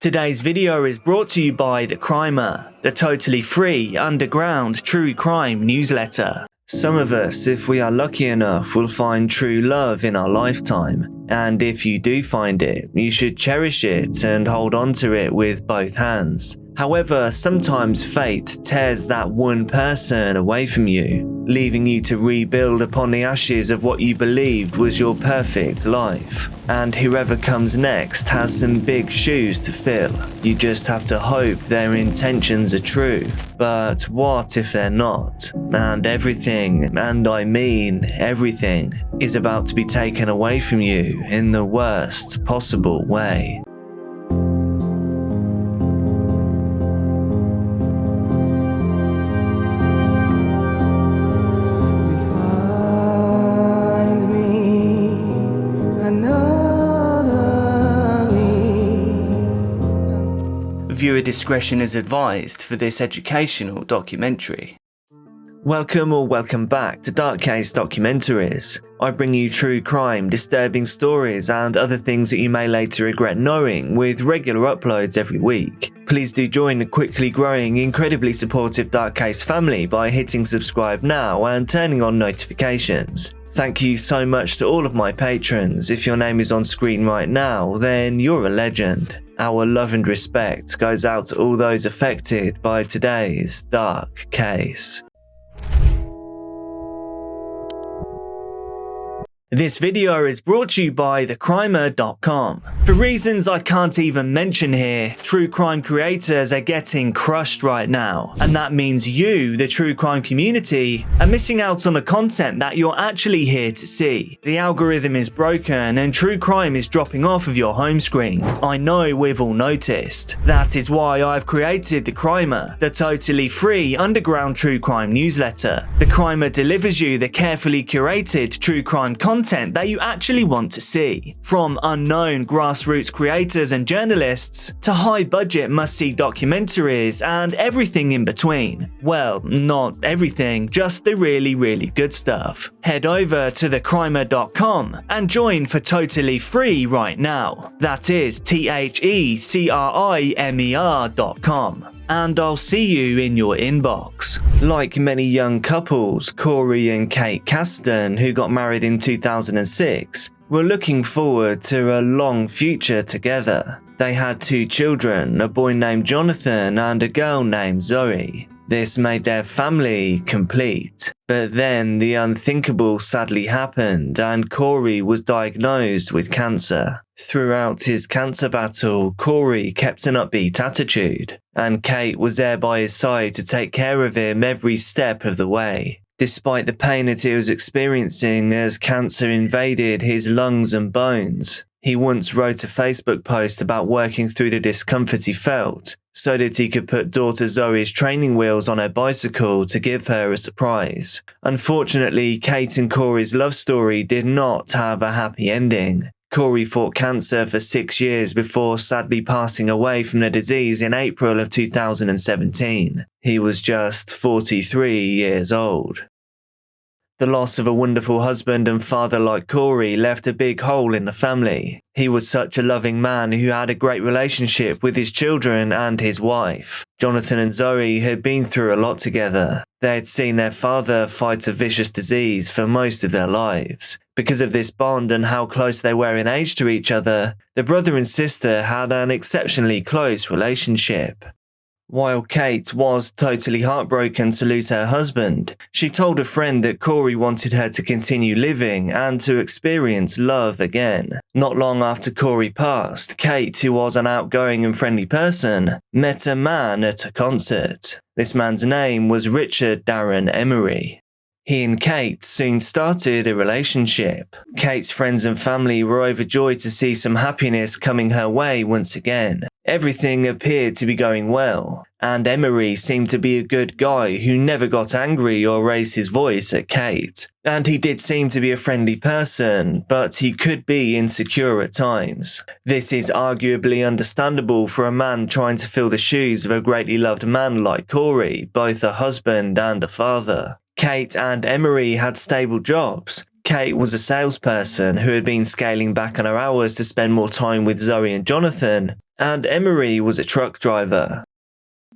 Today's video is brought to you by The Crimer, the totally free, underground true crime newsletter. Some of us, if we are lucky enough, will find true love in our lifetime, and if you do find it, you should cherish it and hold on to it with both hands. However, sometimes fate tears that one person away from you, leaving you to rebuild upon the ashes of what you believed was your perfect life. And whoever comes next has some big shoes to fill. You just have to hope their intentions are true. But what if they're not? And everything, and I mean everything, is about to be taken away from you in the worst possible way. Viewer discretion is advised for this educational documentary. Welcome back to CASE Documentaries. I bring you true crime, disturbing stories and other things that you may later regret knowing with regular uploads every week. Please do join the quickly growing, incredibly supportive CASE family by hitting subscribe now and turning on notifications. Thank you so much to all of my patrons. If your name is on screen right now, then you're a legend. Our love and respect goes out to all those affected by today's dark case. This video is brought to you by thecrimer.com. For reasons I can't even mention here, true crime creators are getting crushed right now. And that means you, the true crime community, are missing out on the content that you're actually here to see. The algorithm is broken and true crime is dropping off of your home screen. I know we've all noticed. That is why I've created The Crimer, the totally free underground true crime newsletter. The Crimer delivers you the carefully curated true crime content that you actually want to see. From unknown grassroots creators and journalists to high-budget must-see documentaries and everything in between. Well, not everything, just the really good stuff. Head over to thecrimer.com and join for totally free right now. That is thecrimer.com. And I'll see you in your inbox. Like many young couples, Corey and Kate Kasten, who got married in 2006, were looking forward to a long future together. They had 2 children, a boy named Jonathan and a girl named Zoe. This made their family complete. But then the unthinkable sadly happened and Corey was diagnosed with cancer. Throughout his cancer battle, Corey kept an upbeat attitude, and Kate was there by his side to take care of him every step of the way. Despite the pain that he was experiencing as cancer invaded his lungs and bones, he once wrote a Facebook post about working through the discomfort he felt, so that he could put daughter Zoe's training wheels on her bicycle to give her a surprise. Unfortunately, Kate and Corey's love story did not have a happy ending. Corey fought cancer for 6 years before sadly passing away from the disease in April of 2017. He was just 43 years old. The loss of a wonderful husband and father like Corey left a big hole in the family. He was such a loving man who had a great relationship with his children and his wife. Jonathan and Zoe had been through a lot together. They had seen their father fight a vicious disease for most of their lives. Because of this bond and how close they were in age to each other, the brother and sister had an exceptionally close relationship. While Kate was totally heartbroken to lose her husband, she told a friend that Corey wanted her to continue living and to experience love again. Not long after Corey passed, Kate, who was an outgoing and friendly person, met a man at a concert. This man's name was Richard Darren Emery. He and Kate soon started a relationship. Kate's friends and family were overjoyed to see some happiness coming her way once again. Everything appeared to be going well, and Emery seemed to be a good guy who never got angry or raised his voice at Kate. And he did seem to be a friendly person, but he could be insecure at times. This is arguably understandable for a man trying to fill the shoes of a greatly loved man like Corey, both a husband and a father. Kate and Emery had stable jobs. Kate was a salesperson who had been scaling back on her hours to spend more time with Zoe and Jonathan, and Emery was a truck driver.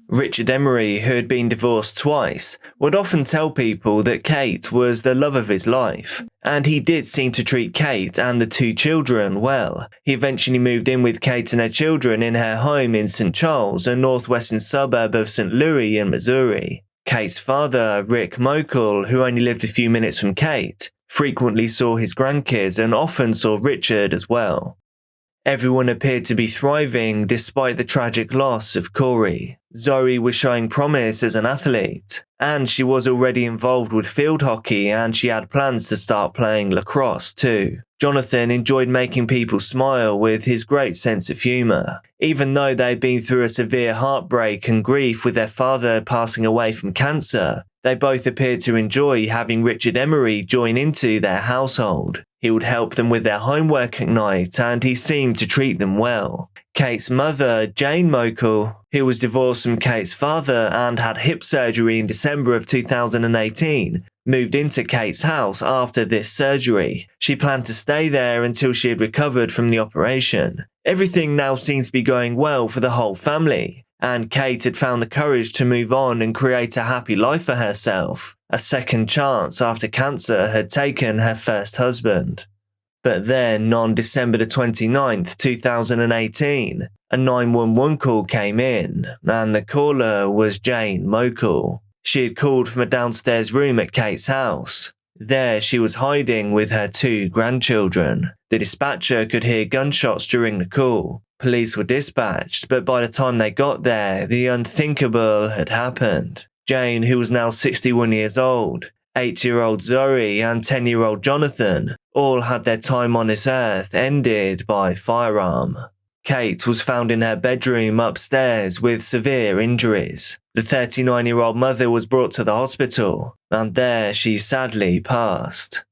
Richard Emery, who had been divorced twice, would often tell people that Kate was the love of his life, and he did seem to treat Kate and the two children well. He eventually moved in with Kate and her children in her home in St. Charles, a northwestern suburb of St. Louis in Missouri. Kate's father, Rick Moeckel, who only lived a few minutes from Kate, frequently saw his grandkids and often saw Richard as well. Everyone appeared to be thriving despite the tragic loss of Corey. Zoe was showing promise as an athlete, and she was already involved with field hockey, and she had plans to start playing lacrosse too. Jonathan enjoyed making people smile with his great sense of humour. Even though they'd been through a severe heartbreak and grief with their father passing away from cancer, they both appeared to enjoy having Richard Emery join into their household. He would help them with their homework at night, and he seemed to treat them well. Kate's mother, Jane Moeckel, who was divorced from Kate's father and had hip surgery in December of 2018, moved into Kate's house after this surgery. She planned to stay there until she had recovered from the operation. Everything now seemed to be going well for the whole family, and Kate had found the courage to move on and create a happy life for herself, a second chance after cancer had taken her first husband. But then, on December the 29th, 2018, a 911 call came in, and the caller was Jane Moeckel. She had called from a downstairs room at Kate's house. There she was hiding with her two grandchildren. The dispatcher could hear gunshots during the call. Police were dispatched, but by the time they got there, the unthinkable had happened. Jane, who was now 61 years old, 8-year-old Zoe and 10-year-old Jonathan, all had their time on this earth ended by firearm. Kate was found in her bedroom upstairs with severe injuries. The 39-year-old mother was brought to the hospital, and there she sadly passed.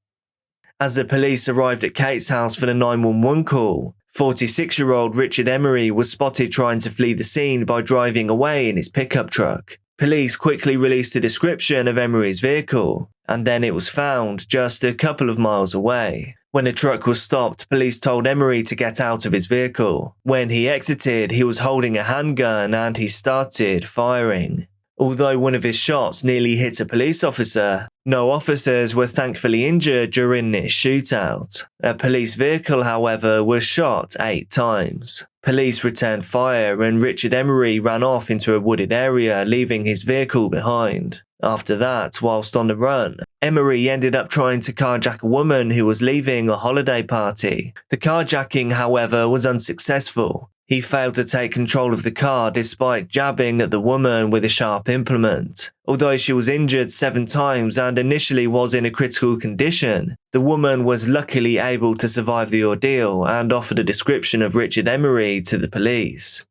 As the police arrived at Kate's house for the 911 call, 46-year-old Richard Emery was spotted trying to flee the scene by driving away in his pickup truck. Police quickly released a description of Emery's vehicle, and then it was found just a couple of miles away. When the truck was stopped, police told Emery to get out of his vehicle. When he exited, he was holding a handgun and he started firing. Although one of his shots nearly hit a police officer, no officers were thankfully injured during this shootout. A police vehicle, however, was shot 8 times. Police returned fire and Richard Emery ran off into a wooded area, leaving his vehicle behind. After that, whilst on the run, Emery ended up trying to carjack a woman who was leaving a holiday party. The carjacking, however, was unsuccessful. He failed to take control of the car despite jabbing at the woman with a sharp implement. Although she was injured 7 times and initially was in a critical condition, the woman was luckily able to survive the ordeal and offered a description of Richard Emery to the police.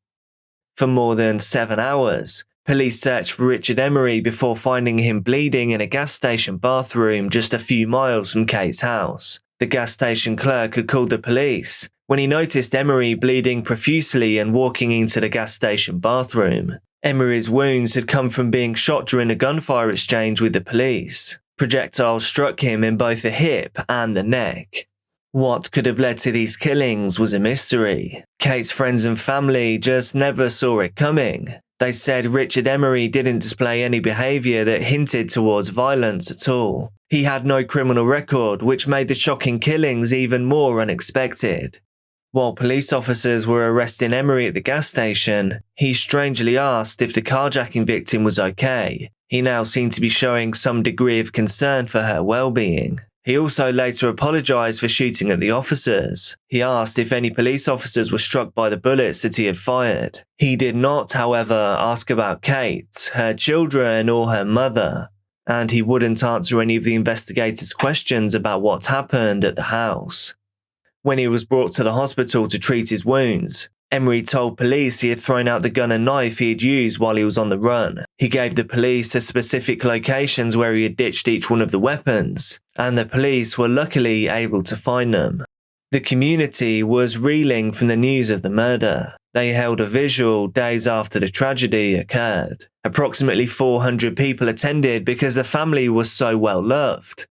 For more than 7 hours, police searched for Richard Emery before finding him bleeding in a gas station bathroom just a few miles from Kate's house. The gas station clerk had called the police when he noticed Emery bleeding profusely and walking into the gas station bathroom. Emery's wounds had come from being shot during a gunfire exchange with the police. Projectiles struck him in both the hip and the neck. What could have led to these killings was a mystery. Kate's friends and family just never saw it coming. They said Richard Emery didn't display any behaviour that hinted towards violence at all. He had no criminal record, which made the shocking killings even more unexpected. While police officers were arresting Emery at the gas station, he strangely asked if the carjacking victim was okay. He now seemed to be showing some degree of concern for her well-being. He also later apologised for shooting at the officers. He asked if any police officers were struck by the bullets that he had fired. He did not, however, ask about Kate, her children, or her mother, and he wouldn't answer any of the investigators' questions about what happened at the house. When he was brought to the hospital to treat his wounds, Emery told police he had thrown out the gun and knife he had used while he was on the run. He gave the police the specific locations where he had ditched each one of the weapons, and the police were luckily able to find them. The community was reeling from the news of the murder. They held a vigil days after the tragedy occurred. Approximately 400 people attended because the family was so well loved.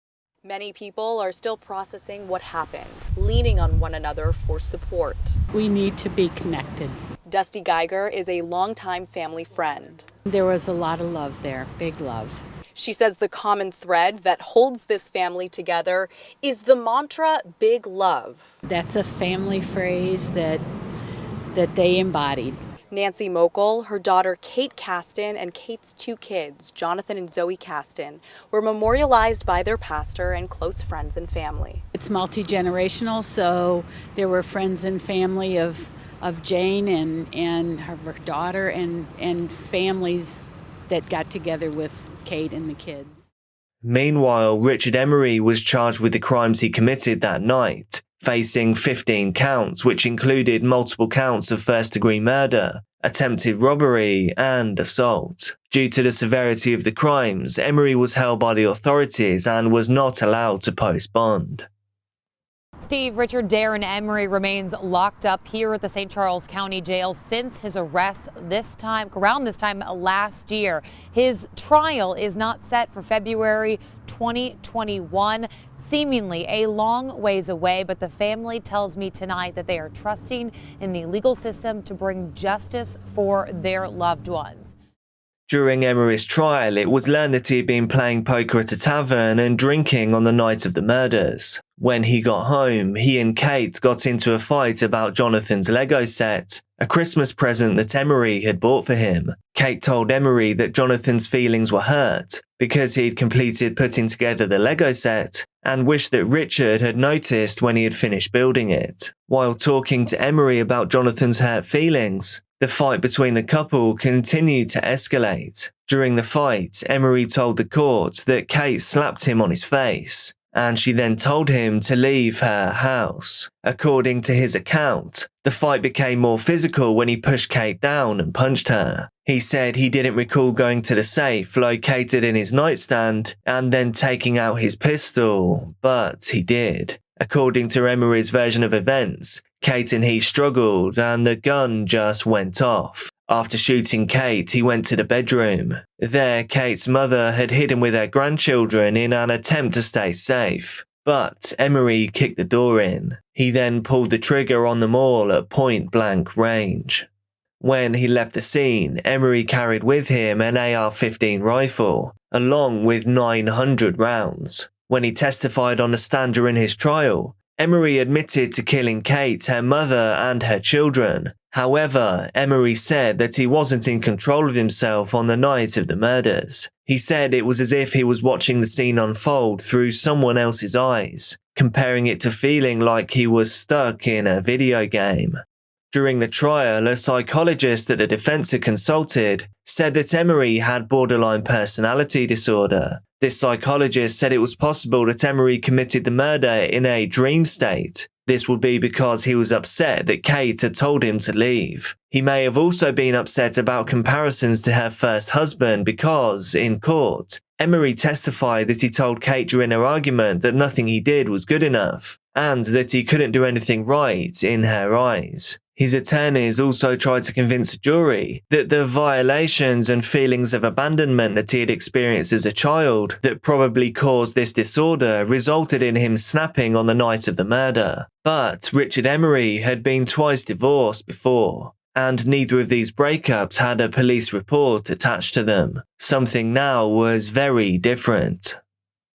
Many people are still processing what happened, leaning on one another for support. We need to be connected. Dusty Geiger is a longtime family friend. There was a lot of love there, big love. She says the common thread that holds this family together is the mantra, big love. That's a family phrase that they embodied. Nancy Moeckel, her daughter Kate Kasten, and Kate's 2 kids, Jonathan and Zoe Kasten, were memorialized by their pastor and close friends and family. It's multi-generational, so there were friends and family of Jane and her daughter and families that got together with Kate and the kids. Meanwhile, Richard Emery was charged with the crimes he committed that night, facing 15 counts, which included multiple counts of first-degree murder, attempted robbery, and assault. Due to the severity of the crimes, Emery was held by the authorities and was not allowed to post bond. Steve, Richard Darren Emery remains locked up here at the St. Charles County Jail since his arrest around this time last year. His trial is not set for February 2021, seemingly a long ways away, but the family tells me tonight that they are trusting in the legal system to bring justice for their loved ones. During Emery's trial, it was learned that he had been playing poker at a tavern and drinking on the night of the murders. When he got home, he and Kate got into a fight about Jonathan's Lego set, a Christmas present that Emery had bought for him. Kate told Emery that Jonathan's feelings were hurt because he had completed putting together the Lego set and wished that Richard had noticed when he had finished building it. While talking to Emery about Jonathan's hurt feelings, the fight between the couple continued to escalate. During the fight, Emery told the court that Kate slapped him on his face, and she then told him to leave her house. According to his account, the fight became more physical when he pushed Kate down and punched her. He said he didn't recall going to the safe located in his nightstand and then taking out his pistol, but he did. According to Emery's version of events, Kate and he struggled and the gun just went off. After shooting Kate, he went to the bedroom. There, Kate's mother had hidden with her grandchildren in an attempt to stay safe. But Emery kicked the door in. He then pulled the trigger on them all at point-blank range. When he left the scene, Emery carried with him an AR-15 rifle, along with 900 rounds. When he testified on the stand during his trial, Emery admitted to killing Kate, her mother, and her children. However, Emery said that he wasn't in control of himself on the night of the murders. He said it was as if he was watching the scene unfold through someone else's eyes, comparing it to feeling like he was stuck in a video game. During the trial, a psychologist that the defense had consulted said that Emery had borderline personality disorder. This psychologist said it was possible that Emery committed the murder in a dream state. This would be because he was upset that Kate had told him to leave. He may have also been upset about comparisons to her first husband because, in court, Emery testified that he told Kate during their argument that nothing he did was good enough, and that he couldn't do anything right in her eyes. His attorneys also tried to convince a jury that the violations and feelings of abandonment that he had experienced as a child that probably caused this disorder resulted in him snapping on the night of the murder. But Richard Emery had been twice divorced before, and neither of these breakups had a police report attached to them. Something now was very different.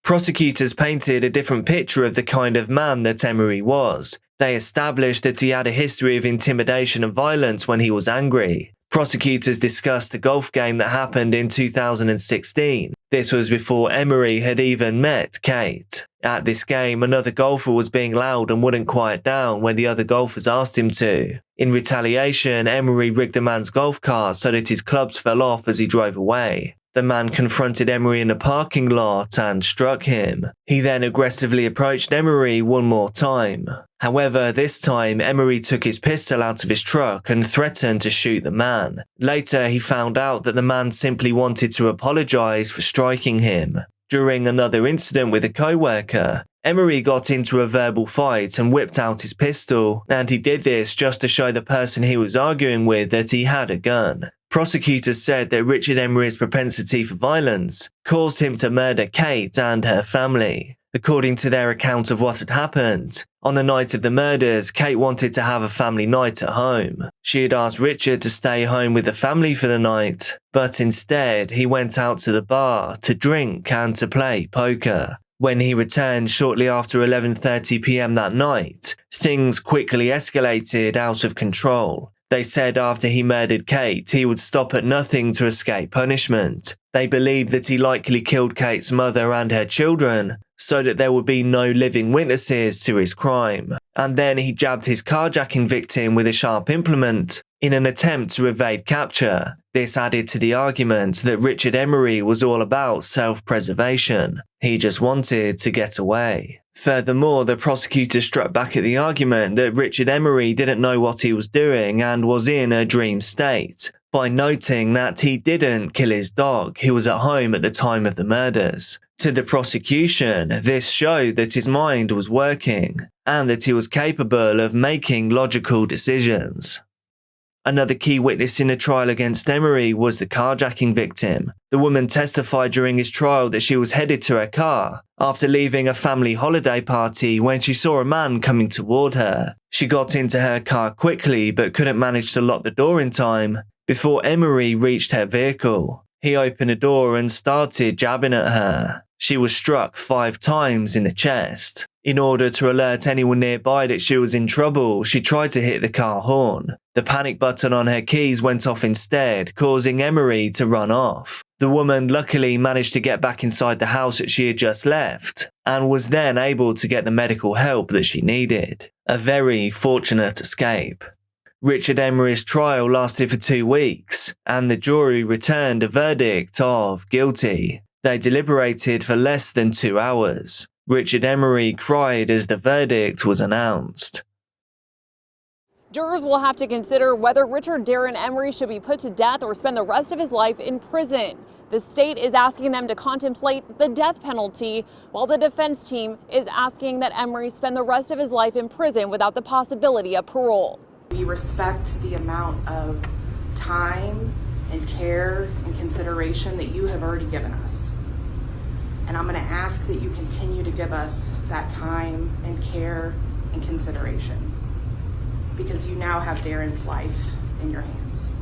Prosecutors painted a different picture of the kind of man that Emery was. They established that he had a history of intimidation and violence when he was angry. Prosecutors discussed a golf game that happened in 2016. This was before Emery had even met Kate. At this game, another golfer was being loud and wouldn't quiet down when the other golfers asked him to. In retaliation, Emery rigged the man's golf cart so that his clubs fell off as he drove away. The man confronted Emery in a parking lot and struck him. He then aggressively approached Emery one more time. However, this time Emery took his pistol out of his truck and threatened to shoot the man. Later, he found out that the man simply wanted to apologize for striking him. During another incident with a co-worker, Emery got into a verbal fight and whipped out his pistol, and he did this just to show the person he was arguing with that he had a gun. Prosecutors said that Richard Emery's propensity for violence caused him to murder Kate and her family. According to their account of what had happened, on the night of the murders, Kate wanted to have a family night at home. She had asked Richard to stay home with the family for the night, but instead he went out to the bar to drink and to play poker. When he returned shortly after 11:30 p.m. that night, things quickly escalated out of control. They said after he murdered Kate, he would stop at nothing to escape punishment. They believed that he likely killed Kate's mother and her children, so that there would be no living witnesses to his crime. And then he jabbed his carjacking victim with a sharp implement in an attempt to evade capture. This added to the argument that Richard Emery was all about self-preservation. He just wanted to get away. Furthermore, the prosecutor struck back at the argument that Richard Emery didn't know what he was doing and was in a dream state, by noting that he didn't kill his dog, who was at home at the time of the murders. To the prosecution, this showed that his mind was working, and that he was capable of making logical decisions. Another key witness in the trial against Emery was the carjacking victim. The woman testified during his trial that she was headed to her car after leaving a family holiday party when she saw a man coming toward her. She got into her car quickly but couldn't manage to lock the door in time before Emery reached her vehicle. He opened the door and started jabbing at her. She was struck 5 times in the chest. In order to alert anyone nearby that she was in trouble, she tried to hit the car horn. The panic button on her keys went off instead, causing Emery to run off. The woman luckily managed to get back inside the house that she had just left, and was then able to get the medical help that she needed. A very fortunate escape. Richard Emery's trial lasted for 2 weeks, and the jury returned a verdict of guilty. They deliberated for less than 2 hours. Richard Emery cried as the verdict was announced. Jurors will have to consider whether Richard Darren Emery should be put to death or spend the rest of his life in prison. The state is asking them to contemplate the death penalty, while the defense team is asking that Emery spend the rest of his life in prison without the possibility of parole. We respect the amount of time and care and consideration that you have already given us. And I'm going to ask that you continue to give us that time and care and consideration, because you now have Darren's life in your hands.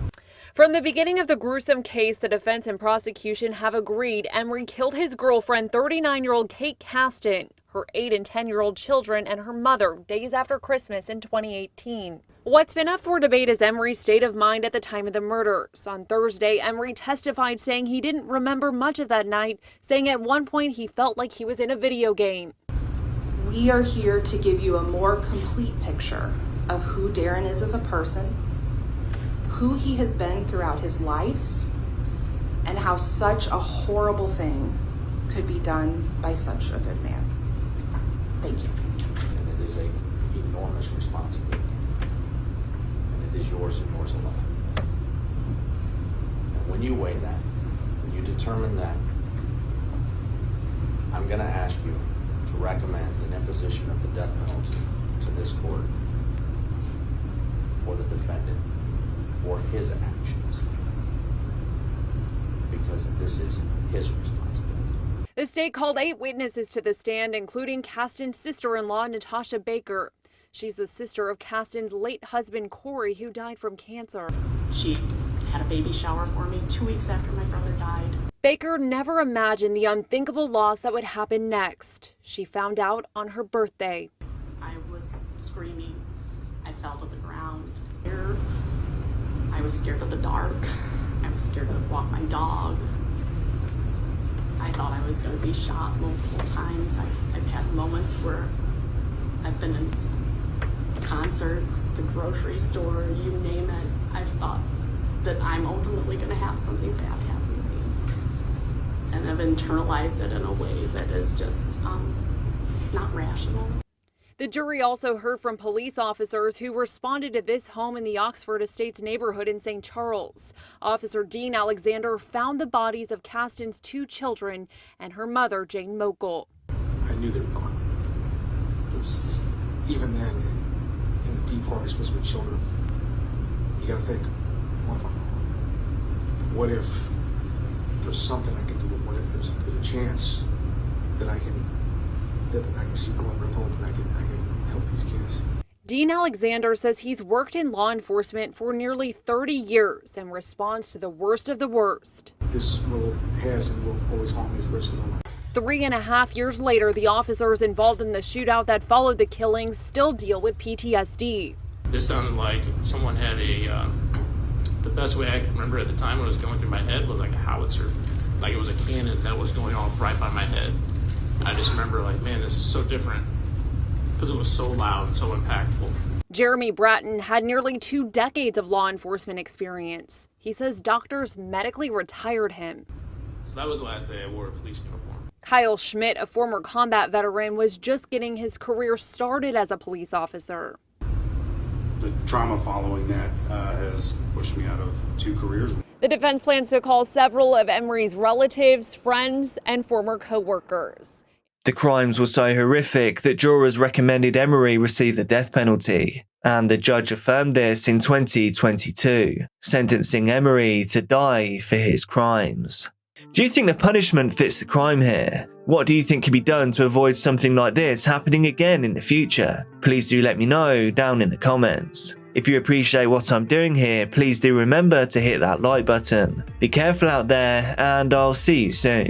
From the beginning of the gruesome case, the defense and prosecution have agreed Emery killed his girlfriend, 39-year-old Kate Kasten, her 8- and 10-year-old children, and her mother days after Christmas in 2018. What's been up for debate is Emery's state of mind at the time of the murders. On Thursday, Emery testified saying he didn't remember much of that night, saying at one point he felt like he was in a video game. We are here to give you a more complete picture of who Darren is as a person, who he has been throughout his life, and how such a horrible thing could be done by such a good man. Thank you. And it is an enormous responsibility. And it is yours and yours alone. And when you weigh that, when you determine that, I'm going to ask you to recommend an imposition of the death penalty to this court for the defendant for his actions, because this is his responsibility. The state called 8 witnesses to the stand, including Kasten's sister-in-law, Natasha Baker. She's the sister of Kasten's late husband, Corey, who died from cancer. She had a baby shower for me 2 weeks after my brother died. Baker never imagined the unthinkable loss that would happen next. She found out on her birthday. I was screaming. I fell to the ground. I was scared of the dark. I was scared to walk my dog. I thought I was going to be shot multiple times. I've had moments where I've been in concerts, the grocery store, you name it. I've thought that I'm ultimately going to have something bad happen to me. And I've internalized it in a way that is just not rational. The jury also heard from police officers who responded to this home in the Oxford Estates neighborhood in St. Charles. Officer Dean Alexander found the bodies of Kasten's 2 children and her mother, Jane Moeckel. I knew they were gone. Even then, in the deep darkness with children, you gotta think, what if there's something I can do? What if there's a good chance that I can that I can see a glimmer of hope and I can help these kids. Dean Alexander says he's worked in law enforcement for nearly 30 years and responds to the worst of the worst. This role has and will always haunt me for the rest of my life. 3.5 years later, the officers involved in the shootout that followed the killings still deal with PTSD. This sounded like someone had the best way I can remember at the time when it was going through my head was like a howitzer. Like it was a cannon that was going off right by my head. I just remember like, man, this is so different because it was so loud and so impactful. Jeremy Bratton had nearly 2 decades of law enforcement experience. He says doctors medically retired him. So that was the last day I wore a police uniform. Kyle Schmidt, a former combat veteran, was just getting his career started as a police officer. The trauma following that has pushed me out of 2 careers. The defense plans to call several of Emery's relatives, friends, and former co-workers. The crimes were so horrific that jurors recommended Emery receive the death penalty, and the judge affirmed this in 2022, sentencing Emery to die for his crimes. Do you think the punishment fits the crime here? What do you think can be done to avoid something like this happening again in the future? Please do let me know down in the comments. If you appreciate what I'm doing here, please do remember to hit that like button. Be careful out there, and I'll see you soon.